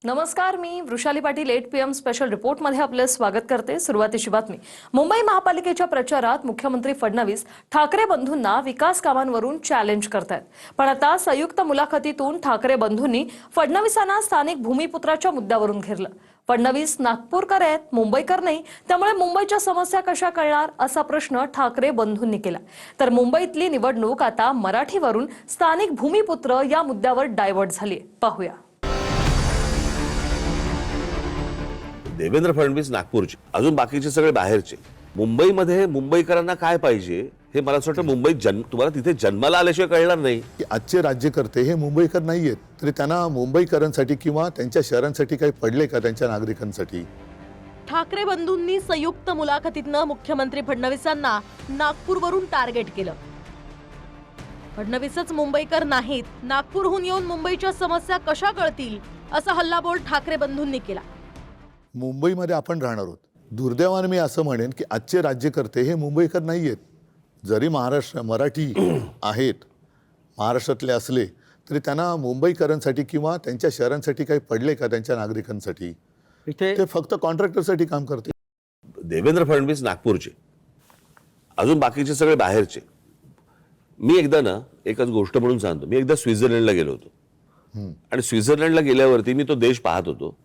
नमस्कार, मी Vrushali Patil 8 PM special रिपोर्टमध्ये आपले स्वागत करते। सुरुवातीची बातमी। मुंबई महापालिकेच्या प्रचारात मुख्यमंत्री फडणवीस ठाकरे बंधूंना विकास कामांवरून चॅलेंज करतायत। पण आता संयुक्त मुलाखतीतून ठाकरे बंधूंनी फडणवीसांना स्थानिक भूमिपुत्राच्या मुद्द्यावरून घेरलं। फडणवीस नागपूरकर आहेत, मुंबईकर नाही, त्यामुळे मुंबईच्या समस्या कशा कळणार असा प्रश्न ठाकरे बंधूंनी केला। तर मुंबईतली निवडणूक आता मराठीवरून स्थानिक भूमिपुत्र या मुद्द्यावर डायव्हर्ट झाली। पाहूया। देवेंद्र फडणवीस नागपूरचे, अजून बाकीचे सगळे बाहेरचे। मुंबईमध्ये मुंबईकरांना काय पाहिजे हे मला असं वाटतं मुंबईत तुम्हाला तिथे जन्माला आल्याशिवाय कळणार नाही की आजचे राज्यकर्ते हे मुंबईकर नाहीयेत, तरी त्यांना मुंबईकरांसाठी किंवा त्यांच्या शहरांसाठी काही पडले का त्यांच्या नागरिकांसाठी। ठाकरे बंधूंनी संयुक्त मुलाखतीतनं मुख्यमंत्री फडणवीसांना नागपूरवरून टार्गेट केलं। फडणवीसच मुंबईकर नाहीत, नागपूरहून येऊन मुंबईच्या समस्या कशा कळतील असा हल्लाबोल ठाकरे बंधूंनी केला। मुंबईमध्ये आपण राहणार आहोत। दुर्दैवाने मी असं म्हणेन की आजचे राज्यकर्ते हे मुंबईकर नाहीयेत, जरी मराठी आहेत, महाराष्ट्रातले असले तरी त्यांना मुंबईकरांसाठी किंवा त्यांच्या शहरांसाठी काही पडले का त्यांच्या नागरिकांसाठी। ते फक्त कॉन्ट्रॅक्टरसाठी काम करते। देवेंद्र फडणवीस नागपूरचे, अजून बाकीचे सगळे बाहेरचे। मी एकदा ना एकच गोष्ट म्हणून सांगतो, मी एकदा स्वित्झर्लंडला गेलो होतो आणि स्वित्झर्लंडला गेल्यावरती मी तो देश पाहत होतो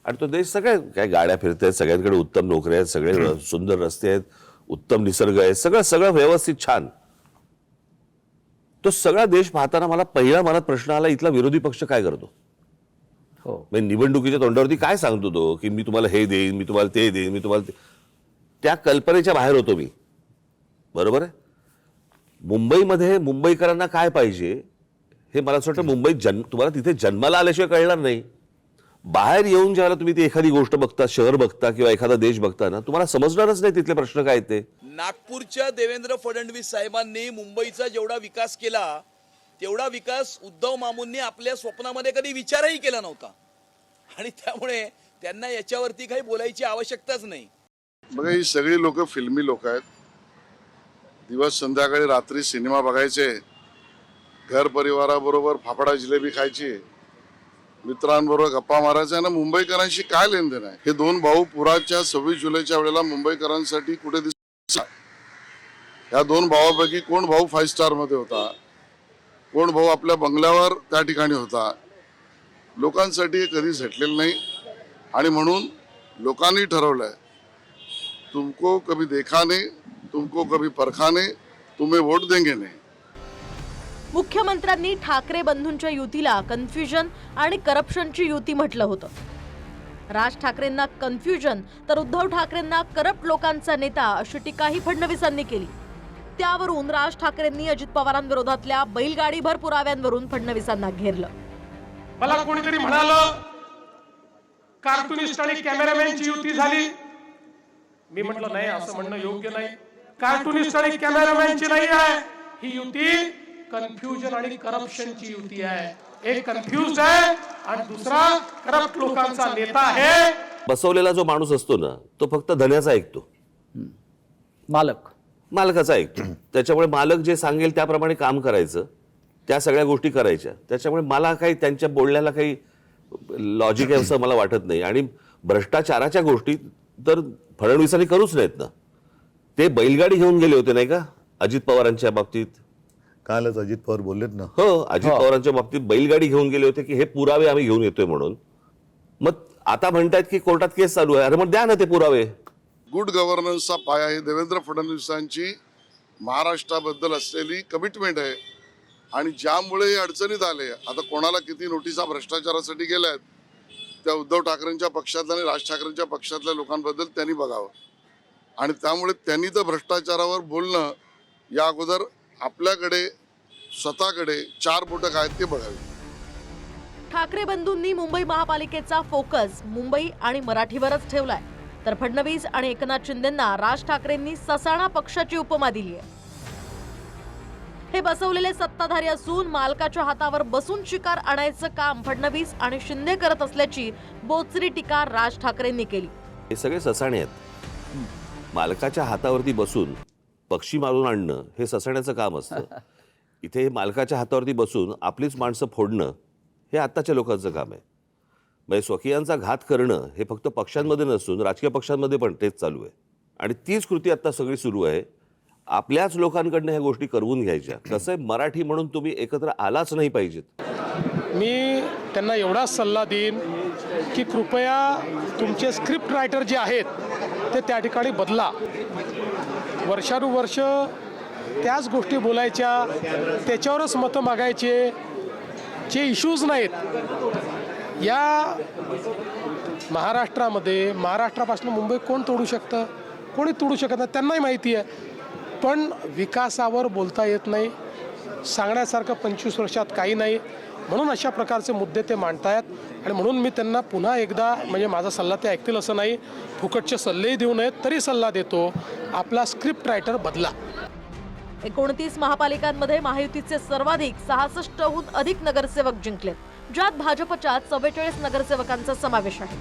आणि तो देश सगळे काय गाड्या फिरत आहेत, सगळ्यांकडे उत्तम नोकऱ्या आहेत, सगळे सुंदर रस्ते आहेत, उत्तम निसर्ग आहे, सगळं सगळं व्यवस्थित छान। तो सगळा देश पाहताना मला पहिला मनात प्रश्न आला, इथला विरोधी पक्ष काय करतो। म्हणजे निवडणुकीच्या तोंडावरती काय सांगतो तो की मी तुम्हाला हे देईन, मी तुम्हाला ते देईन, मी तुम्हाला त्या कल्पनेच्या बाहेर होतो मी। बरोबर आहे। मुंबईमध्ये मुंबईकरांना काय पाहिजे हे मला असं वाटतं मुंबईत तुम्हाला तिथे जन्माला आल्याशिवाय कळणार नाही। बाहेर येऊन ज्याला तुम्ही ती एखादी गोष्ट बघता, शहर बघता किंवा एखादा देश बघता ना, तुम्हाला समजणारच नाही तिथले प्रश्न काय ते। नागपूरच्या देवेंद्र फडणवीस साहेबांनी मुंबईचा जेवढा विकास केला तेवढा विकास उद्धव मामूंनी आपल्या स्वप्नामध्ये कधी विचारही केला नव्हता आणि त्यामुळे त्यांना याच्यावरती काही बोलायची आवश्यकताच नाही। बघा, ही सगळी लोक फिल्मी लोक आहेत। दिवस संध्याकाळी रात्री सिनेमा बघायचे, घर परिवाराबरोबर फाफडा जिलेबी खायची, मित्रांबरोबर गप्पा मारायचा ना। मुंबईकरांशी काय लेनदेन आहे। हे दोन भाऊ पुराच्या 26 जुलैच्या वेळेला मुंबईकरांसाठी कुठे दिसत। या दोन भावापैकी कोण भाऊ 5 स्टार मध्ये होता, कोण भाऊ आपल्या बंगल्यावर त्या ठिकाणी होता। लोकांसाठी हे कधी झटलेलं नाही आणि म्हणून लोकांनी ठरवलंय, तुमको कभी देखा नहीं, तुमको कभी परखा नहीं, तुम्हें वोट देंगे नहीं। मुख्यमंत्र्यांनी ठाकरे बंधूंच्या युतीला कन्फ्युजन आणि करप्शनची युती म्हटलं होतं। राज ठाकरेंना कन्फ्युजन तर उद्धव ठाकरेंना करप्ट लोकांचा नेता अशी टीकाही फडणवीसांनी केली। त्यावरून राज ठाकरेंनी अजित पवारांविरोधातल्या बैलगाडीभर पुराव्यांवरून फडणवीसांना घेरलं। मला कोणीतरी म्हणालं कार्टुनिस्ट आणि कॅमेरामॅनची युती झाली। मी म्हटलं नाही, असं म्हणणं योग्य नाही। कार्टुनिस्ट आणि कॅमेरामॅनची नाही आहे ही युती, कन्फ्युजन आणि करप्शनची युती आहे। एक कन्फ्युज आहे आणि दुसरा करप्ट लोकांचा नेता आहे। बसवलेला जो माणूस असतो ना, तो फक्त धन्याचा ऐकतो, मालकाचा ऐकतो। त्याच्यामुळे मालक जे सांगेल त्याप्रमाणे काम करायचं, त्या सगळ्या गोष्टी करायच्या। त्याच्यामुळे मला काही त्यांच्या बोलण्याला काही लॉजिक आहे असं मला वाटत नाही। आणि भ्रष्टाचाराच्या गोष्टी तर फडणवीसांनी करूच नाहीत ना। ते बैलगाडी घेऊन गेले होते नाही का अजित पवारांच्या बाबतीत। कालच अजित पवार बोललेत ना। हो, अजित पवारांच्या बाबतीत बैलगाडी घेऊन गेले होते की हे पुरावे आम्ही घेऊन येतोय म्हणून। मग आता म्हणतायत की कोर्टात केस चालू आहे, अरे मग द्या ना ते पुरावे। गुड गव्हर्नन्सचा पाया ही देवेंद्र फडणवीसांची महाराष्ट्राबद्दल असलेली कमिटमेंट आहे आणि ज्यामुळे अडचणीत आले। आता कोणाला किती नोटिसा भ्रष्टाचारासाठी गेल्यात त्या उद्धव ठाकरेंच्या पक्षातल्या आणि राज ठाकरेंच्या पक्षातल्या लोकांबद्दल त्यांनी बघावं आणि त्यामुळे त्यांनी तर भ्रष्टाचारावर बोलणं या अगोदर आपल्याकडे स्वतःकडे 4 बोटं काय ते बघावे। ठाकरे बंधूंनी मुंबई महापालिकेचा फोकस मुंबई आणि मराठीवरच ठेवलाय, तर फडणवीस आणि एकनाथ शिंदेंना राज ठाकरेंनी ससाणा पक्षाची उपमा दिली आहे। हे बसवलेले सत्ताधारी असून मालकाच्या हातावर बसून शिकार आणायचं काम फडणवीस आणि शिंदे करत असल्याची बोचरी टीका राज ठाकरेंनी केली। हे सगळे ससाणे आहेत। मालकाच्या हातावरती बसून पक्षी मारून आणणं हे ससाण्याचं काम असतं। इथे मालकाच्या हातावरती बसून आपलीच माणसं फोडणं हे आत्ताच्या लोकांचं काम आहे। म्हणजे स्वकीयांचा घात करणं हे फक्त पक्षांमध्ये नसून राजकीय पक्षांमध्ये पण तेच चालू आहे. आणि तीच कृती आता सगळी सुरू आहे. आपल्याच लोकांकडनं ह्या गोष्टी करवून घ्यायच्या. कसं आहे, मराठी म्हणून तुम्ही एकत्र आलाच नाही पाहिजेत. मी त्यांना एवढाच सल्ला देईन की कृपया तुमचे स्क्रिप्ट रायटर जे आहेत ते त्या ठिकाणी बदला. वर्षानुवर्ष त्याच गोष्टी बोलायच्या, त्याच्यावरच मतं मागायचे, जे इश्यूज नाहीत. या महाराष्ट्रामध्ये महाराष्ट्रापासून मुंबई कोण तोडू शकतं? कोणी तोडू शकत नाही, त्यांनाही माहिती आहे. पण विकासावर बोलता येत नाही, सांगण्यासारखं 25 वर्षात काही नाही. म्हणून अशा प्रकारचे मुद्दे ते मांडतायत. आणि म्हणून मी त्यांना पुन्हा एकदा, म्हणजे माझा सल्ला ते ऐकतील असं नाही, फुकटचे सल्लेही देऊ नयेत, तरी सल्ला देतो, आपला स्क्रिप्ट रायटर बदला. 29 महापालिकांमध्ये महायुतीचे सर्वाधिक 66हून अधिक नगरसेवक जिंकलेत, ज्यात भाजपच्या 44 नगरसेवकांचा समावेश आहे.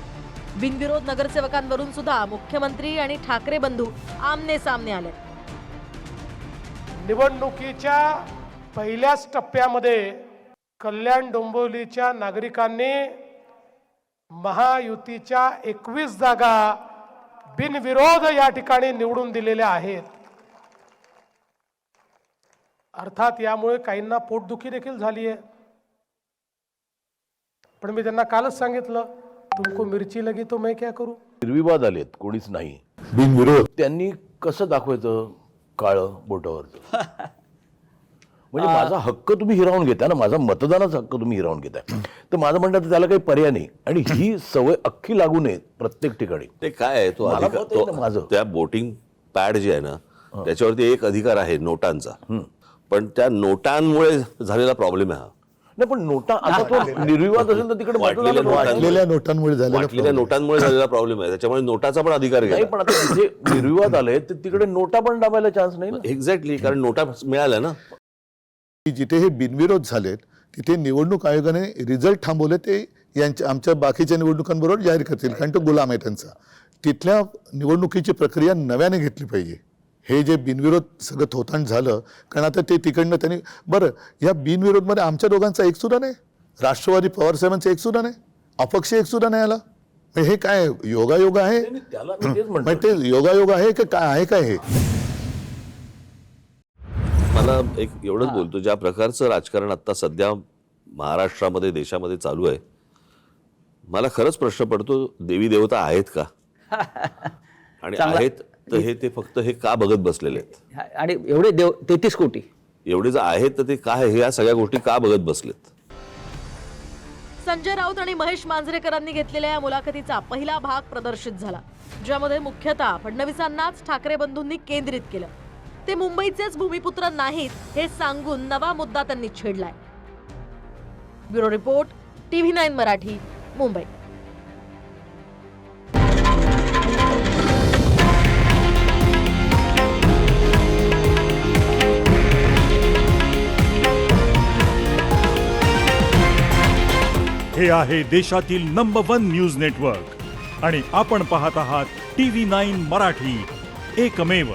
बिनविरोध नगरसेवकांवरून सुद्धा मुख्यमंत्री आणि ठाकरे बंधू आमने सामने आले. निवडणुकीच्या पहिल्याच टप्प्यामध्ये कल्याण डोंबिवलीच्या नागरिकांनी महायुतीच्या 21 जागा बिनविरोध या ठिकाणी निवडून दिलेल्या आहेत. अर्थात यामुळे काहींना पोटदुखी देखील झाली आहे. पण मी त्यांना कालच सांगितलं, तुमको मिरची लगी तो मैं क्या करू. निर्विवाद आलेत, कोणीच नाही. बिनविरोध त्यांनी कसं दाखवायचं काळं बोटावरचं? म्हणजे माझा हक्क तुम्ही हिरावून घेताय ना, माझा मतदानाचा हक्क तुम्ही हिरावून घेताय. तर माझं म्हणणं तर त्याला काही पर्याय नाही. आणि ही सवय अख्खी लागू नये प्रत्येक ठिकाणी. ते काय आहे, तो मला अधिकार, मत आहे ना माझं. त्या वोटिंग पॅड जे आहे ना, त्याच्यावरती एक अधिकार आहे नोटांचा. पण त्या नोटांमुळे झालेला प्रॉब्लेम आहे हा. नाही, पण नोटा आता तो निर्विवाद असेल तर तिकडे वाटलेल्या नोटांमुळे वाटलेल्या नोटांमुळे झालेला वाटलेल्या नोटांमुळे झालेला प्रॉब्लेम आहे. त्याच्यामुळे नोटाचा पण अधिकार नाही. घ्या. पण आता तिथे निर्विवाद आले तर तिकडे नोटा पण दाबायला चान्स नाही ना. एक्झॅक्टली, कारण नोटा मिळाल्या ना. जिथे हे बिनविरोध झालेत तिथे निवडणूक आयोगाने रिझल्ट थांबवले, ते यांच्या आमच्या बाकीच्या निवडणुकांबरोबर जाहीर करतील, कारण तो गुलाम आहे त्यांचा. तिथल्या निवडणुकीची प्रक्रिया नव्याने घेतली पाहिजे. हे जे बिनविरोध सगळं थोतांड झालं, कारण आता ते तिकडनं त्यांनी, बरं या बिनविरोधमध्ये आमच्या दोघांचा एक सुद्धा नाही, राष्ट्रवादी पवारसाहेबांचा एक सुद्धा नाही, अपक्ष एक सुद्धा नाही आला. हे काय योगायोग आहे? त्याला मी तेच म्हणतो. ते योगायोग आहे की काय आहे? काय हे मला एक एवढंच बोलतो, ज्या प्रकारचं राजकारण आता सध्या महाराष्ट्रामध्ये देशामध्ये चालू आहे, मला खरंच प्रश्न पडतो, देवी देवता आहेत का? आणि आहेत तर हे ते फक्त हे का बघत बसलेले आहेत? आणि एवढे 33 कोटी एवढे जर आहेत तर ते काय हे या सगळ्या गोष्टी का बघत बसलेत? संजय राऊत आणि महेश मांजरेकरांनी घेतलेल्या या मुलाखतीचा पहिला भाग प्रदर्शित झाला, ज्यामध्ये मुख्यतः फडणवीसांनाच ठाकरे बंधूंनी केंद्रित केलं. ते मुंबईचेच भूमिपुत्र नाहीत हे सांगून नवा मुद्दा त्यांनी छेडलाय. Bureau report, TV9 Marathi, Mumbai. हे आहे देशातील नंबर 1 न्यूज नेटवर्क आणि आपण पाहत आहात TV9 मराठी, एकमेव.